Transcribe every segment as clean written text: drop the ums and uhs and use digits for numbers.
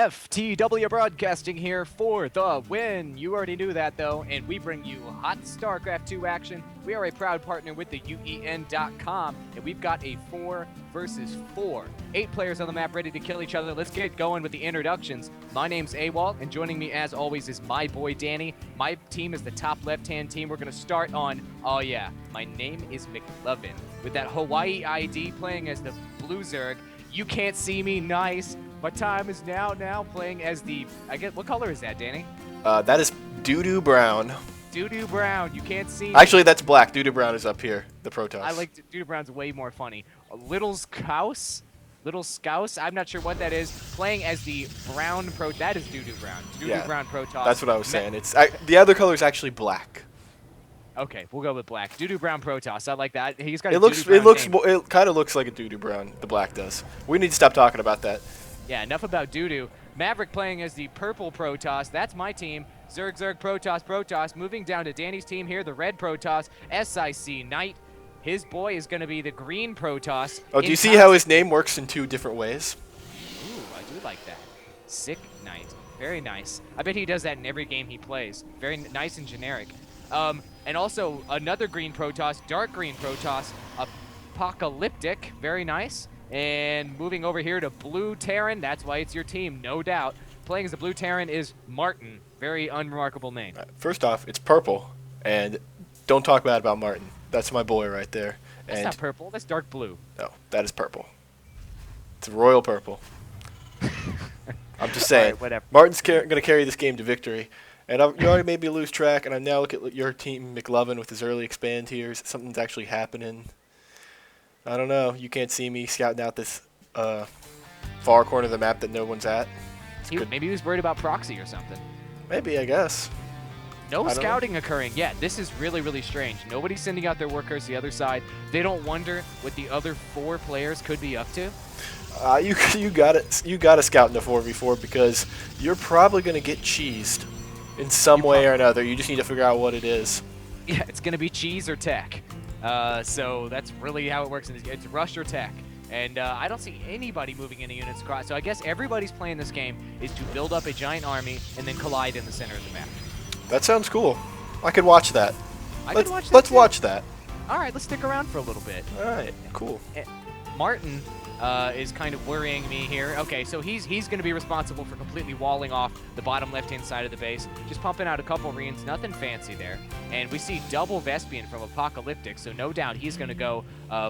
FTW Broadcasting here for the win. You already knew that, though, and we bring you hot Starcraft 2 action. We are a proud partner with the UEN.com, and we've got a 4 versus 4. 8 players on the map ready to kill each other. Let's get going with the introductions. My name's AWOL, and joining me, as always, is my boy Danny. My team is the top left-hand team. We're going to start on, oh yeah, my name is McLovin. With that Hawaii ID playing as the Blue Zerg. You can't see me, nice. My time is now playing as the, I guess, what color is that, Danny? That is doo-doo brown. Doo-doo brown, you can't see me. Actually, that's black. Doo-doo brown is up here, the Protoss. I like doo-doo brown's way more funny. Little Scouse, I'm not sure what that is, playing as the brown that is doo-doo brown. Doo-doo brown Protoss. That's what I was saying. It's the other color is actually black. Okay, we'll go with black. Doo-doo brown Protoss, I like that. He's got it kind of looks like a doo-doo brown, the black does. We need to stop talking about that. Yeah, enough about doo-doo. Maverick playing as the purple Protoss. That's my team. Zerg, Protoss. Moving down to Danny's team here, the red Protoss. SIC Knight. His boy is going to be the green Protoss. Oh, do you see how his name works in 2 different ways? Ooh, I do like that. Sick Knight. Very nice. I bet he does that in every game he plays. Very nice and generic. And also another green Protoss, dark green Protoss. Apocalyptic. Very nice. And moving over here to Blue Terran, that's why it's your team, no doubt. Playing as the Blue Terran is Martin. Very unremarkable name. First off, it's purple, and don't talk bad about Martin. That's my boy right there. That's not purple, that's dark blue. No, that is purple. It's royal purple. I'm just saying, right, whatever. Martin's going to carry this game to victory. And you already made me lose track, and I now look at your team, McLovin, with his early expand here. Something's actually happening. I don't know. You can't see me scouting out this far corner of the map that no one's at. Maybe he was worried about proxy or something. Maybe, I guess. No scouting occurring yet. This is really, really strange. Nobody's sending out their workers to the other side. They don't wonder what the other 4 players could be up to. You got to scout in the 4v4 because you're probably going to get cheesed in some way or another. You just need to figure out what it is. Yeah, it's going to be cheese or tech. So that's really how it works. It's rush or tech. And I don't see anybody moving any units across. So I guess everybody's playing this game is to build up a giant army and then collide in the center of the map. That sounds cool. I could watch that. Let's watch that. All right, let's stick around for a little bit. All right, cool. Martin is kind of worrying me here. Okay, so he's going to be responsible for completely walling off the bottom left-hand side of the base. Just pumping out a couple reams, nothing fancy there. And we see double Vespian from Apocalyptic, so no doubt he's going to go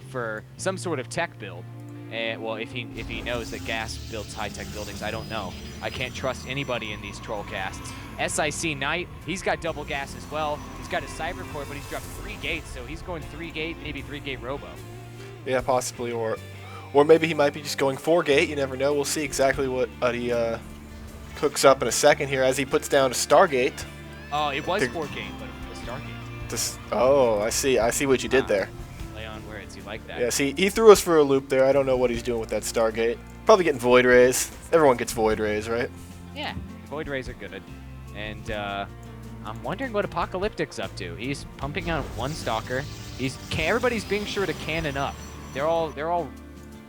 for some sort of tech build. Well, if he knows that gas builds high-tech buildings, I don't know. I can't trust anybody in these Trollcasts. SIC Knight, he's got double gas as well. He's got a cyber core, but he's dropped 3 gates, so he's going 3-gate, maybe 3-gate robo. Yeah, possibly, or maybe he might be just going 4-gate. You never know. We'll see exactly what he cooks up in a second here as he puts down a Stargate. Oh, it was 4-gate, but it was Stargate. Oh, I see. I see what you did there. Play on words. You like that? Yeah, see, he threw us for a loop there. I don't know what he's doing with that Stargate. Probably getting Void Rays. Everyone gets Void Rays, right? Yeah, Void Rays are good. And I'm wondering what Apocalyptic's up to. He's pumping out 1 Stalker. Everybody's being sure to cannon up. They're all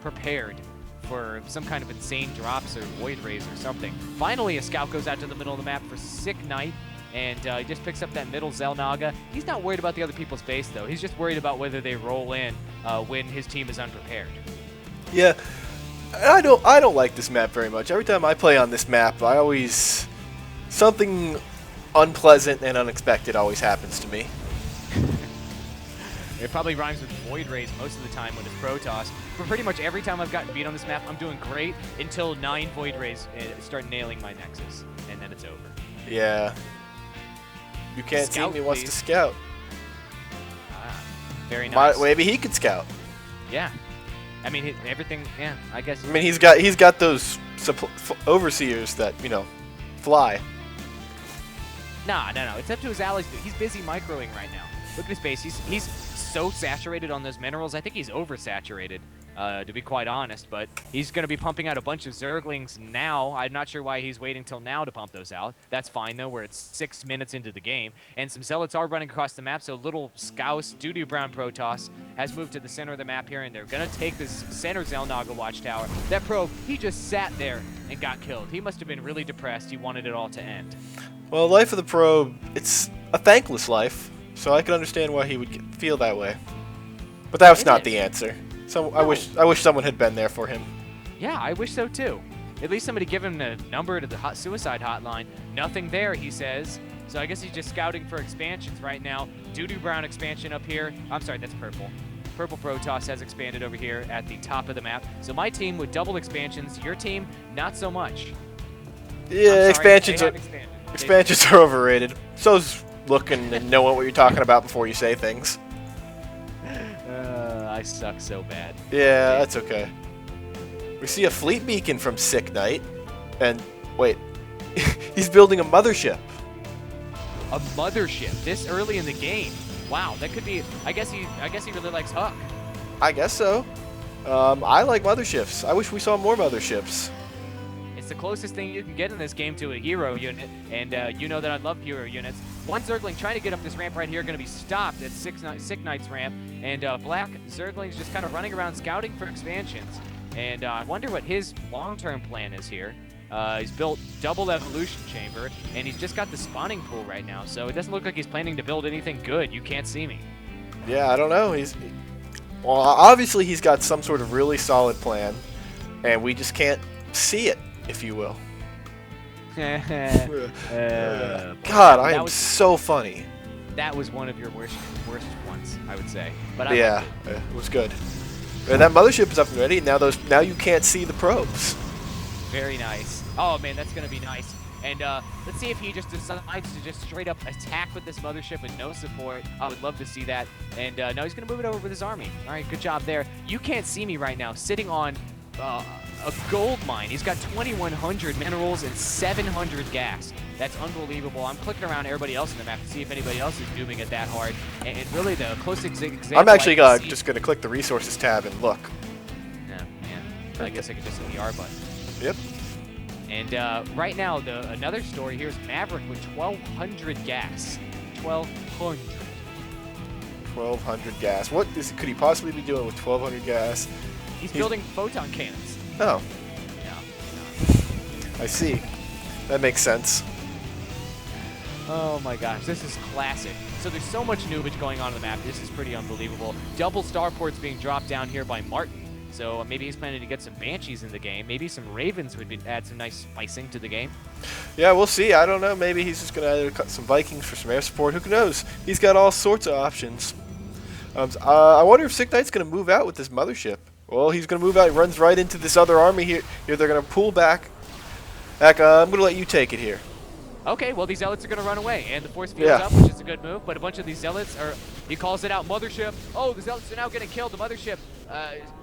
prepared for some kind of insane drops or Void Rays or something. Finally, a scout goes out to the middle of the map for Sick Knight, and he just picks up that middle Zelnaga. He's not worried about the other people's base, though. He's just worried about whether they roll in when his team is unprepared. Yeah, I don't like this map very much. Every time I play on this map, something unpleasant and unexpected always happens to me. It probably rhymes with Void Rays most of the time when it's Protoss. But pretty much every time I've gotten beat on this map, I'm doing great until 9 Void Rays start nailing my Nexus, and then it's over. Yeah. You can't see me wants to scout. Very nice. Maybe he could scout. Yeah. I mean, everything, yeah, I guess. I mean, he's got those overseers that, fly. No. It's up to his allies. He's busy microing right now. Look at his base. He's so saturated on those minerals. I think he's oversaturated. to be quite honest, but he's going to be pumping out a bunch of Zerglings now. I'm not sure why he's waiting till now to pump those out. That's fine, though. We're at 6 minutes into the game, and some Zealots are running across the map, so little Scouse, Doo-Doo Brown Protoss has moved to the center of the map here, and they're going to take this center Zelnaga watchtower. That probe, he just sat there and got killed. He must have been really depressed. He wanted it all to end. Well, life of the probe, it's a thankless life, so I can understand why he would feel that way. But that was not the answer. So no. I wish someone had been there for him. Yeah, I wish so too. At least somebody give him the number to the suicide hotline. Nothing there, he says. So I guess he's just scouting for expansions right now. Doo-Doo Brown expansion up here. I'm sorry, that's purple. Purple Protoss has expanded over here at the top of the map. So my team with double expansions. Your team, not so much. Yeah, expansions are overrated. So's looking and knowing what you're talking about before you say things. I suck so bad. Yeah, that's okay. We see a fleet beacon from Sick Knight, and wait, he's building a mothership. A mothership this early in the game? Wow, that could be. I guess he really likes Huck. I guess so. I like motherships. I wish we saw more motherships. It's the closest thing you can get in this game to a hero unit, and you know that I love hero units. One Zergling trying to get up this ramp right here, going to be stopped at Sick Knight's ramp, and Black Zergling's just kind of running around scouting for expansions. And I wonder what his long-term plan is here. He's built double evolution chamber, and he's just got the spawning pool right now, so it doesn't look like he's planning to build anything good. You can't see me. Yeah, I don't know. Well, obviously he's got some sort of really solid plan, and we just can't see it, if you will. God, I am so funny. That was one of your worst ones, I would say. But yeah, it was good. And that mothership is up and ready. Now you can't see the probes. Very nice. Oh man, that's gonna be nice. And let's see if he just decides to just straight up attack with this mothership with no support. I would love to see that. And no, he's gonna move it over with his army. All right, good job there. You can't see me right now, sitting on a gold mine. He's got 2,100 minerals and 700 gas. That's unbelievable. I'm clicking around everybody else in the map to see if anybody else is dooming it that hard. And really, the closest example. I'm actually just going to click the resources tab and look. Yeah. I guess I could just hit the R button. Yep. And right now, another story here is Maverick with 1,200 gas. 1,200. 1,200 gas. What could he possibly be doing with 1,200 gas? He's building photon cannons. Oh. Yeah. I see. That makes sense. Oh my gosh, this is classic. So there's so much noobage going on the map. This is pretty unbelievable. Double starports being dropped down here by Martin. So maybe he's planning to get some Banshees in the game. Maybe some Ravens would add some nice spicing to the game. Yeah, we'll see. I don't know. Maybe he's just going to cut some Vikings for some air support. Who knows? He's got all sorts of options. I wonder if Sick Knight's going to move out with this mothership. Well, he's going to move out. He runs right into this other army here. They're going to pull back. I'm going to let you take it here. Okay, well, these Zealots are going to run away, and the force field's up, which is a good move, but a bunch of these Zealots are, he calls it out, Mothership. Oh, the Zealots are now getting killed. The Mothership,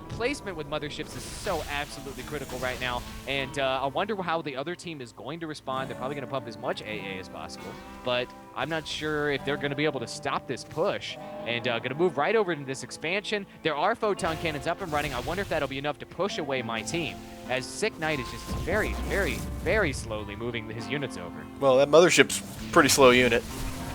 placement with Motherships is so absolutely critical right now, and I wonder how the other team is going to respond. They're probably going to pump as much AA as possible, but I'm not sure if they're going to be able to stop this push, and going to move right over into this expansion. There are photon cannons up and running. I wonder if that'll be enough to push away my team, as Sick Knight is just very, very, very slowly moving his units over. Well, that Mothership's a pretty slow unit.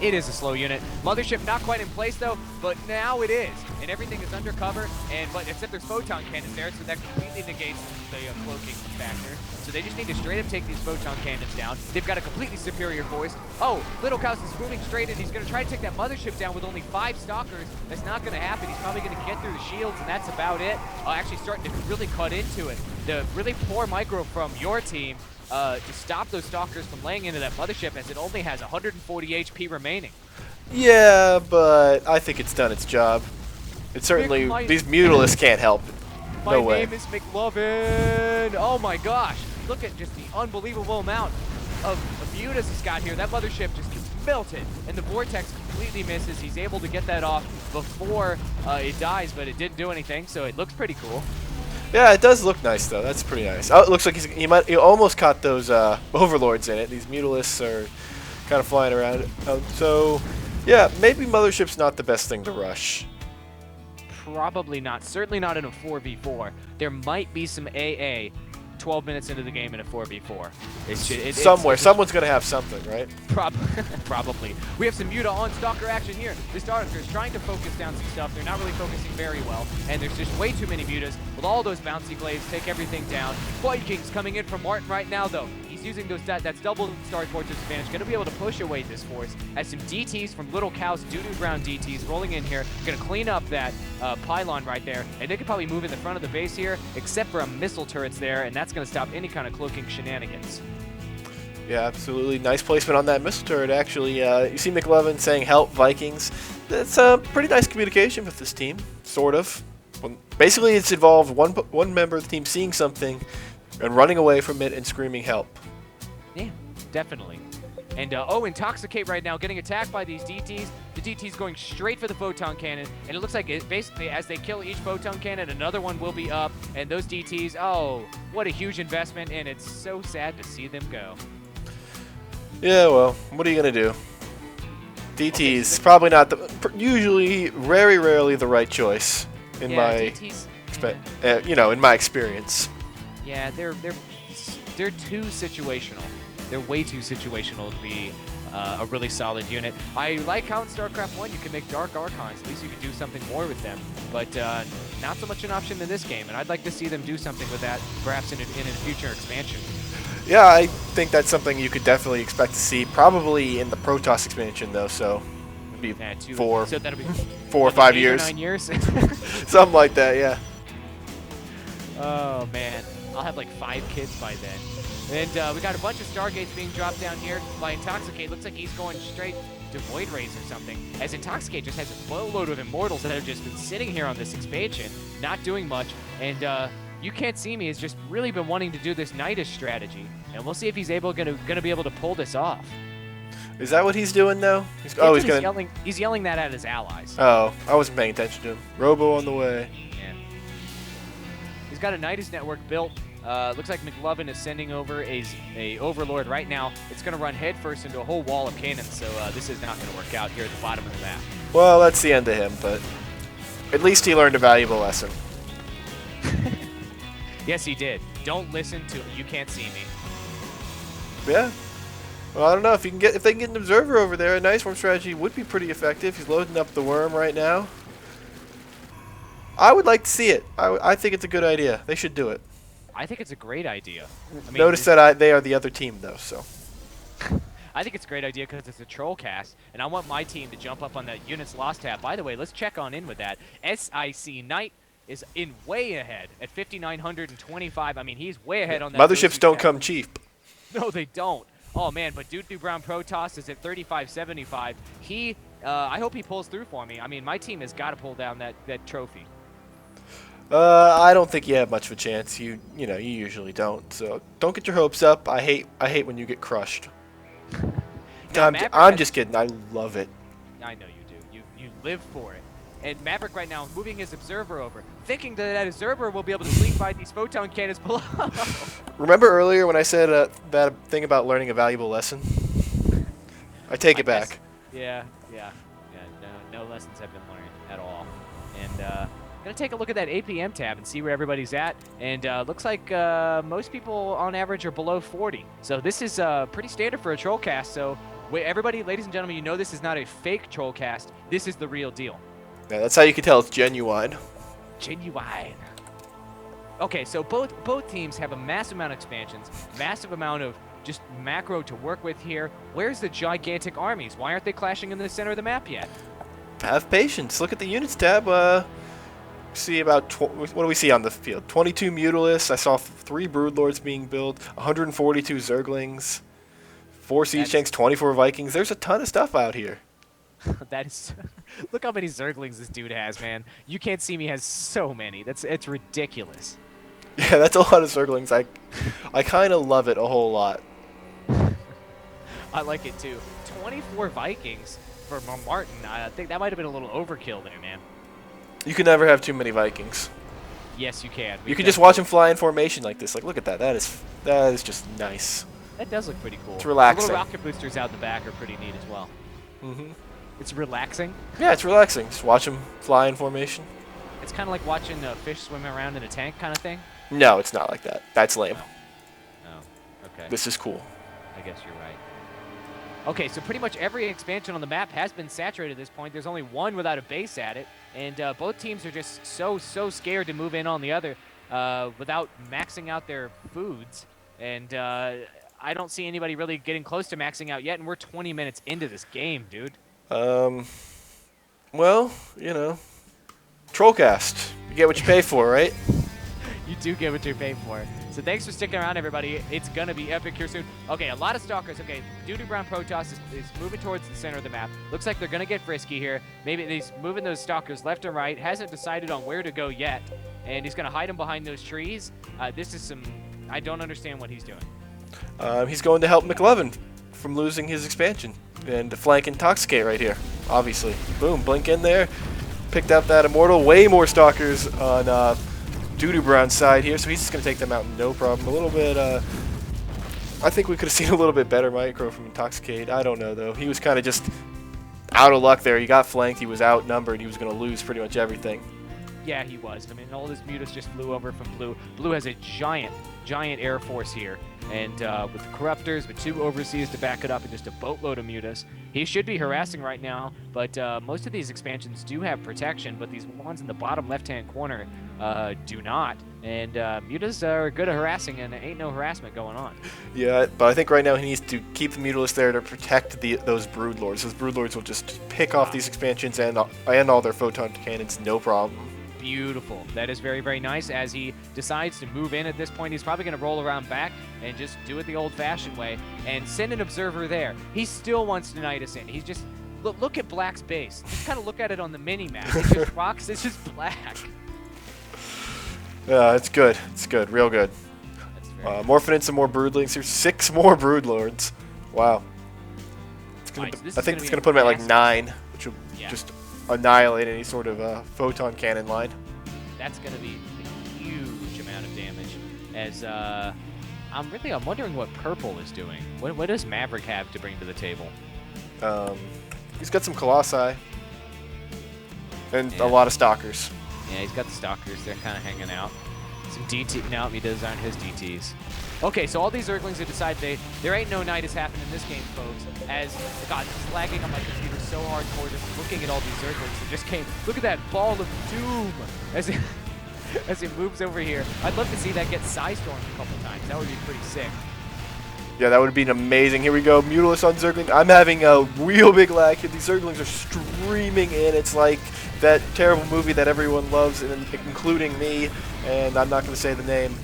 It is a slow unit. Mothership not quite in place though, but now it is, and everything is undercover. But except there's photon cannons there, so that completely negates the cloaking factor. So they just need to straight up take these photon cannons down. They've got a completely superior force. Oh, Little Kaus is moving straight in. He's going to try to take that Mothership down with only 5 stalkers. That's not going to happen. He's probably going to get through the shields, and that's about it. Actually starting to really cut into it. The really poor micro from your team to stop those stalkers from laying into that Mothership, as it only has 140 HP remaining. Yeah, but I think it's done its job. It certainly, these Mutalisks can't help it. No way. My name is McLovin. Oh my gosh. Look at just the unbelievable amount of Mutas he's got here. That Mothership just gets melted, and the Vortex completely misses. He's able to get that off before it dies, but it didn't do anything, so it looks pretty cool. Yeah, it does look nice though. That's pretty nice. Oh, it looks like he almost caught those Overlords in it. These Mutalisks are kind of flying around. So, yeah, maybe Mothership's not the best thing to rush. Probably not. Certainly not in a 4v4. There might be some AA 12 minutes into the game in a 4v4. Someone's going to have something, right? Probably. We have some Muta on Stalker action here. The Starker's trying to focus down some stuff. They're not really focusing very well, and there's just way too many Mutas with all those bouncy blades. Take everything down. Vikings coming in from Martin right now, though. He's using those that's double Star Fortress advantage. Going to be able to push away this force as some DTs from Little Cow's doo-doo brown DTs rolling in here. Going to clean up that pylon right there, and they could probably move in the front of the base here, except for a missile turrets there, and that's going to stop any kind of cloaking shenanigans. Yeah, absolutely. Nice placement on that missile turret, actually. You see McLovin saying, help, Vikings. That's a pretty nice communication with this team, sort of. Basically, it's involved one member of the team seeing something and running away from it and screaming, help. Yeah, definitely. And, Intoxicate right now, getting attacked by these DTs. The DT's going straight for the photon cannon, and it looks like basically as they kill each photon cannon, another one will be up, and those DTs, oh, what a huge investment, and it's so sad to see them go. Yeah, well, what are you going to do? DT's probably not usually, very rarely the right choice in my in my experience. Yeah, they're too situational. They're way too situational to be a really solid unit. I like how in StarCraft 1 you can make Dark Archons. At least you can do something more with them. But not so much an option in this game, and I'd like to see them do something with that, perhaps in a future expansion. Yeah, I think that's something you could definitely expect to see, probably in the Protoss expansion, though, so it'd be so that'll be 4 or 5 years. 9 years? Something like that, yeah. Oh, man. I'll have like 5 kids by then. And we got a bunch of Stargates being dropped down here by Intoxicate. Looks like he's going straight to Void Rays or something, as Intoxicate just has a boatload of Immortals that have just been sitting here on this expansion, not doing much. And You Can't See Me has just really been wanting to do this Nidus strategy, and we'll see if he's gonna be able to pull this off. Is that what he's doing now? He's yelling that at his allies. Oh, I wasn't paying attention to him. Robo on the way. Yeah. He's got a Nidus network built. Looks like McLovin is sending over a Overlord right now. It's going to run headfirst into a whole wall of cannons, so this is not going to work out here at the bottom of the map. Well, that's the end of him, but at least he learned a valuable lesson. Yes, he did. Don't listen to You Can't See Me. Yeah. Well, I don't know if they can get an observer over there. A nice worm strategy would be pretty effective. He's loading up the worm right now. I would like to see it. I think it's a good idea. They should do it. I think it's a great idea. I mean, notice that they are the other team, though, so. I think it's a great idea because it's a Trollcast, and I want my team to jump up on that Units Lost tab. By the way, let's check on in with that. SIC Knight is in way ahead at 5,925. I mean, he's way ahead on that. Motherships don't come cheap. No, they don't. Oh, man, but Doo-Doo Brown Protoss is at 3,575. I hope he pulls through for me. I mean, my team has got to pull down that trophy. I don't think you have much of a chance. You usually don't. So don't get your hopes up. I hate when you get crushed. I'm just kidding. I love it. I know you do. You live for it. And Maverick right now moving his observer over, thinking that observer will be able to sleep by these photon cannons below. Remember earlier when I said that thing about learning a valuable lesson? I take it back. Yeah. No lessons have been learned at all. And gonna take a look at that APM tab and see where everybody's at, and looks like most people on average are below 40. So this is pretty standard for a Trollcast. So everybody, ladies and gentlemen, you know this is not a fake Trollcast. This is the real deal. Yeah, that's how you can tell it's genuine. Genuine. Okay, so both teams have a massive amount of expansions, massive amount of just macro to work with here. Where's the gigantic armies? Why aren't they clashing in the center of the map yet? Have patience. Look at the units tab. See about what do we see on the field? 22 Mutalisks. I saw 3 Broodlords being built, 142 Zerglings, 4 Siege Tanks, 24 Vikings. There's a ton of stuff out here. That is, look how many Zerglings this dude has, man. You Can't See Me has so many. It's ridiculous. Yeah, that's a lot of Zerglings. I kind of love it a whole lot. I like it too. 24 Vikings for Martin. I think that might have been a little overkill there, man. You can never have too many Vikings. Yes, you can. You can just watch them fly in formation like this. Like, look at that. That is just nice. That does look pretty cool. It's relaxing. The little rocket boosters out the back are pretty neat as well. Mm-hmm. It's relaxing? Yeah, it's relaxing. Just watch them fly in formation. It's kind of like watching a fish swim around in a tank kind of thing. No, it's not like that. That's lame. Oh, okay. This is cool. I guess you're right. Okay, so pretty much every expansion on the map has been saturated at this point. There's only one without a base at it, and both teams are just so scared to move in on the other without maxing out their foods. And I don't see anybody really getting close to maxing out yet, and we're 20 minutes into this game, dude. Well, you know, Trollcast. You get what you pay for, right? You do get what you pay for. So thanks for sticking around, everybody. It's going to be epic here soon. Okay, a lot of Stalkers. Okay, Duty Brown Protoss is moving towards the center of the map. Looks like they're going to get frisky here. Maybe he's moving those Stalkers left and right. Hasn't decided on where to go yet. And he's going to hide them behind those trees. This is some... I don't understand what he's doing. He's going to help McLovin from losing his expansion. And to flank Intoxicate right here, obviously. Boom, blink in there. Picked up that Immortal. Way more Stalkers on... Duty Brown's side here, so he's just going to take them out no problem. A little bit, I think we could have seen a little bit better micro from Intoxicate. I don't know, though. He was kind of just out of luck there. He got flanked, he was outnumbered, he was going to lose pretty much everything. Yeah, he was. I mean, all his mutas just flew over from Blue. Blue has a giant air force here, and with the Corruptors, with 2 Overseas to back it up, and just a boatload of mutas. He should be harassing right now, but most of these expansions do have protection, but these ones in the bottom left-hand corner do not. And mutas are good at harassing, and there ain't no harassment going on. Yeah, but I think right now he needs to keep the Mutalists there to protect those Broodlords. Those Broodlords will just pick off these expansions and all their photon cannons, no problem. Beautiful. That is very nice. As he decides to move in at this point, he's probably going to roll around back and just do it the old-fashioned way and send an observer there. He still wants to knight us in. He's just... Look at Black's base. Just kind of look at it on the mini-map. It's just rocks. It's just black. Yeah, it's good. It's good. Real good. Morphing in some more Broodlings here. 6 more Broodlords. Wow. I think it's going to put him at like 9, which will just annihilate any sort of photon cannon line. That's going to be a huge amount of damage. As I'm wondering what Purple is doing. What does Maverick have to bring to the table? He's got some Colossi and a lot of Stalkers. Yeah, he's got the Stalkers. They're kind of hanging out. Some DT. No, those aren't his DTs. Okay, so all these Zerglings have decided there ain't no Nidus happening in this game, folks. As, God, it's lagging on my computer so hardcore just looking at all these Zerglings. It just came. Look at that ball of doom as it moves over here. I'd love to see that get Psystormed a couple times. That would be pretty sick. Yeah, that would have been amazing. Here we go, Mutalisk on Zergling. I'm having a real big lag here. These Zerglings are streaming in. It's like that terrible movie that everyone loves, including me, and I'm not going to say the name.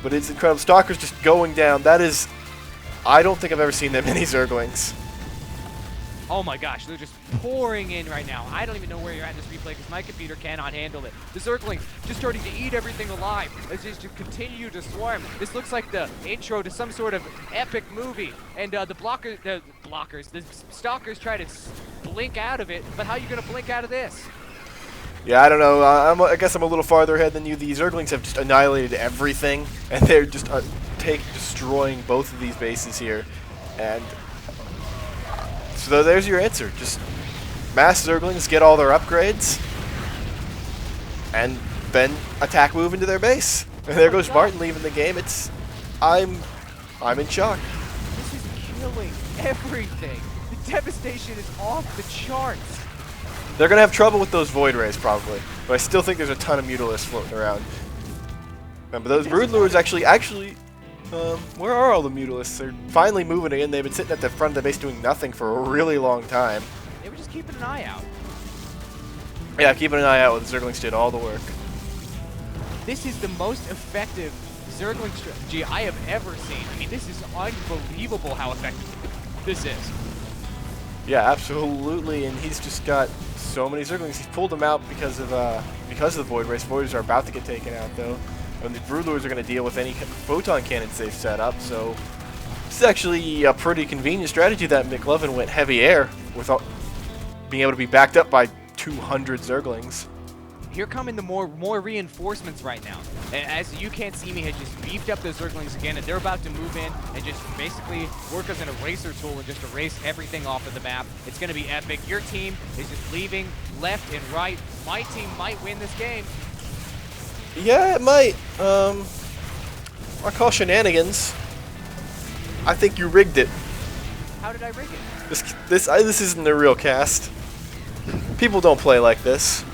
But it's incredible. Stalker's just going down. That is... I don't think I've ever seen that many Zerglings. Oh my gosh, they're just pouring in right now. I don't even know where you're at in this replay because my computer cannot handle it. The Zerglings just starting to eat everything alive as they just continue to swarm. This looks like the intro to some sort of epic movie. And the Stalkers try to blink out of it, but how are you going to blink out of this? Yeah, I don't know. I guess I'm a little farther ahead than you. The Zerglings have just annihilated everything, and they're just destroying both of these bases here. And so there's your answer. Just mass Zerglings get all their upgrades, and then attack move into their base. And there goes Martin leaving the game. I'm in shock. This is killing everything. The devastation is off the charts. They're going to have trouble with those Void Rays, probably. But I still think there's a ton of Mutalisks floating around. But those Broodlords actually, where are all the Mutalisks? They're finally moving in. They've been sitting at the front of the base doing nothing for a really long time. They were just keeping an eye out. Yeah, keeping an eye out while the Zerglings did all the work. This is the most effective Zergling strategy I have ever seen. I mean, this is unbelievable how effective this is. Yeah, absolutely, and he's just got so many Zerglings. He's pulled them out because of the Void Rays. Void Rays are about to get taken out, though. And the Broodlords are going to deal with any photon cannons they've set up, so this is actually a pretty convenient strategy that McLovin went heavy air without being able to be backed up by 200 Zerglings. here coming the more reinforcements right now. As you can't see me, has just beefed up those Zerglings again, and they're about to move in and just basically work as an eraser tool and just erase everything off of the map. It's going to be epic. Your team is just leaving left and right. My team might win this game. Yeah, it might. I call shenanigans. I think you rigged it. How did I rig it? This isn't a real cast. People don't play like this.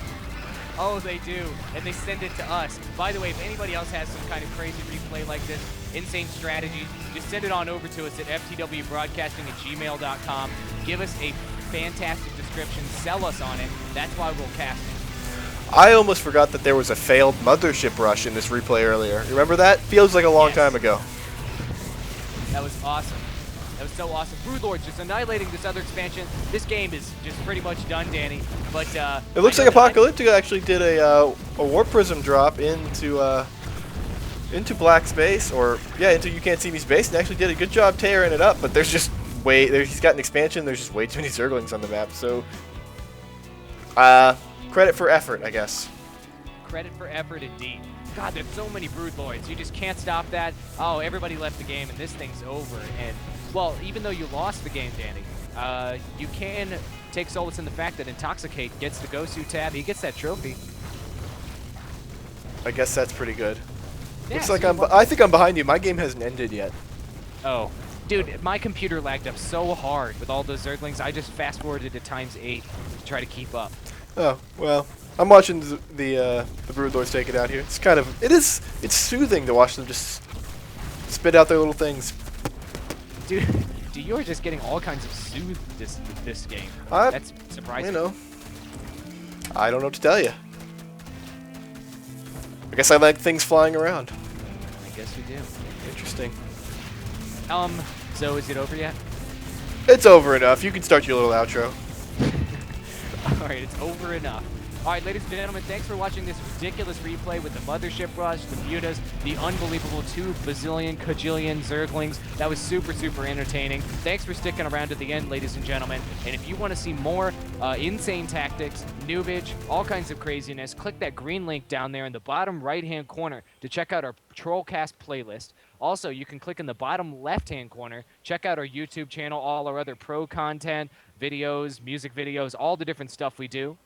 Oh, they do, and they send it to us. By the way, if anybody else has some kind of crazy replay like this, insane strategies, just send it on over to us at FTWBROADCASTING@gmail.com. Give us a fantastic description. Sell us on it. That's why we'll cast it. I almost forgot that there was a failed mothership rush in this replay earlier. You remember that? Feels like a long time ago. That was awesome. That was so awesome. Broodlords just annihilating this other expansion. This game is just pretty much done, Danny. But it looks like Apocalyptica actually did a warp prism drop into black space, or yeah, into You Can't See Me space, and actually did a good job tearing it up. But there's just he's got an expansion. There's just way too many Zerglings on the map. So credit for effort, I guess. Credit for effort, indeed. God, there's so many Broodlords. You just can't stop that. Oh, everybody left the game, and this thing's over. And, well, even though you lost the game, Danny, you can take solace in the fact that Intoxicate gets the Gosu tab. He gets that trophy. I guess that's pretty good. Yeah, Looks like so I think I'm behind you. My game hasn't ended yet. Oh. Dude, my computer lagged up so hard with all those Zerglings. I just fast-forwarded to ×8 to try to keep up. Oh, well. I'm watching the Broodlords take it out here. It's kind of it's soothing to watch them just spit out their little things. Dude, you're just getting all kinds of soothe this game. That's surprising. You know, I don't know what to tell you. I guess I like things flying around. I guess you do. Interesting. So is it over yet? It's over enough. You can start your little outro. All right, it's over enough. All right, ladies and gentlemen, thanks for watching this ridiculous replay with the Mothership Rush, the Mutas, the unbelievable 2 bazillion, kajillion Zerglings. That was super, super entertaining. Thanks for sticking around to the end, ladies and gentlemen. And if you want to see more insane tactics, noobage, all kinds of craziness, click that green link down there in the bottom right-hand corner to check out our Trollcast playlist. Also, you can click in the bottom left-hand corner, check out our YouTube channel, all our other pro content, videos, music videos, all the different stuff we do.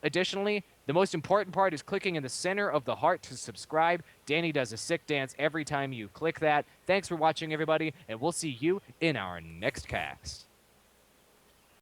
Additionally, the most important part is clicking in the center of the heart to subscribe. Danny does a sick dance every time you click that. Thanks for watching, everybody, and we'll see you in our next cast.